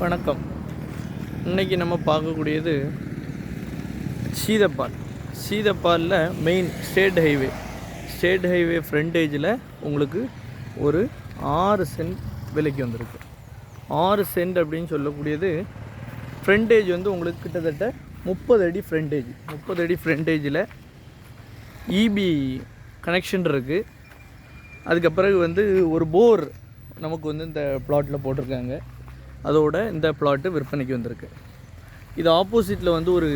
வணக்கம். இன்றைக்கி நம்ம பார்க்கக்கூடியது சீதப்பாலில் மெயின் ஸ்டேட் ஹைவே ஃப்ரண்டேஜில் உங்களுக்கு ஒரு 6 சென்ட் விலைக்கு வந்திருக்கு. 6 சென்ட் அப்படின்னு சொல்லக்கூடியது ஃப்ரண்டேஜ் வந்து உங்களுக்கு கிட்டத்தட்ட 30 அடி ஃப்ரண்டேஜ். 30 அடி ஃப்ரண்டேஜில் இபி கனெக்ஷன் இருக்குது. அதுக்கப்புறம் வந்து ஒரு போர் நமக்கு வந்து இந்த பிளாட்டில் போட்டிருக்காங்க. அதோட இந்த பிளாட்டு விற்பனைக்கு வந்திருக்கு. இது ஆப்போசிட்டில் வந்து ஒரு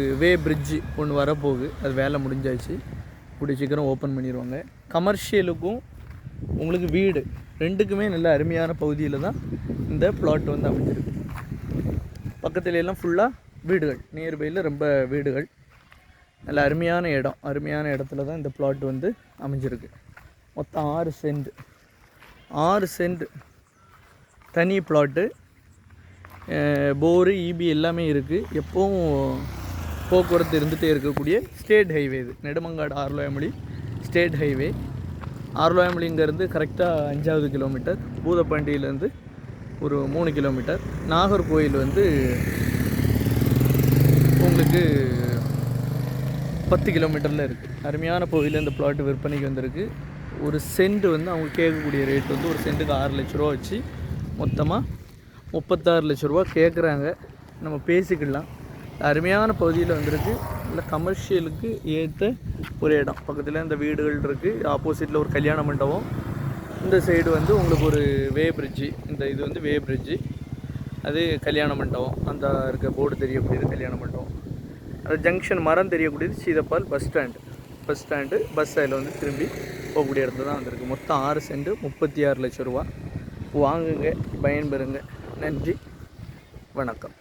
பிரிட்ஜு ஒன்று வரப்போகுது. அது வேலை முடிஞ்சாச்சு, கூடிய சீக்கிரம் ஓப்பன் பண்ணிடுவாங்க. கமர்ஷியலுக்கும் உங்களுக்கு வீடு ரெண்டுக்குமே நல்ல அருமையான பகுதியில் தான் இந்த பிளாட் வந்து அமைஞ்சிருக்கு. பக்கத்துல எல்லாம் ஃபுல்லாக வீடுகள், நியர்பையில் ரொம்ப வீடுகள், நல்ல அருமையான இடத்துல தான் இந்த பிளாட் வந்து அமைஞ்சிருக்கு. மொத்தம் 6 சென்ட் தனி பிளாட்டு. போரு, இபி எல்லாமே இருக்குது. எப்போவும் போக்குவரத்து இருந்துகிட்டே இருக்கக்கூடிய ஸ்டேட் ஹைவே. இது நெடுமங்காடு ஆர்லோயமொழி ஸ்டேட் ஹைவே. ஆர்லோயமொழிங்கிறது கரெக்டாக 5வது கிலோமீட்டர். பூதப்பாண்டியிலேருந்து ஒரு 3 கிலோமீட்டர். நாகர்கோயில் வந்து உங்களுக்கு 10 கிலோமீட்டரில் இருக்குது. அருமையான பகுதியில் இந்த பிளாட்டு விற்பனைக்கு வந்திருக்கு. ஒரு சென்ட் வந்து அவங்க கேட்கக்கூடிய ரேட் வந்து ஒரு சென்ட்டுக்கு 6 லட்ச ரூபா வச்சு மொத்தமாக 36 லட்ச ரூபா கேட்குறாங்க. நம்ம பேசிக்கலாம். அருமையான பகுதியில் வந்திருக்கு. இல்லை கமர்ஷியலுக்கு ஏற்ற ஒரு இடம். பக்கத்தில் இந்த வீடுகள் இருக்குது. ஆப்போசிட்டில் ஒரு கல்யாண மண்டபம். இந்த சைடு வந்து உங்களுக்கு ஒரு பிரிட்ஜு. இது வந்து பிரிட்ஜு. அது கல்யாண மண்டபம். அந்த இருக்க போர்டு தெரியக்கூடியது கல்யாண மண்டபம். அது ஜங்ஷன் மரம் தெரியக்கூடியது சீதப்பால் பஸ் ஸ்டாண்டு. பஸ் அதில் வந்து திரும்பி போகக்கூடிய இடத்துல தான் வந்திருக்கு. மொத்தம் 6 சென்ட் 36 லட்ச ரூபா. வாங்குங்க, பயன்பெறுங்க. நன்றி, வணக்கம்.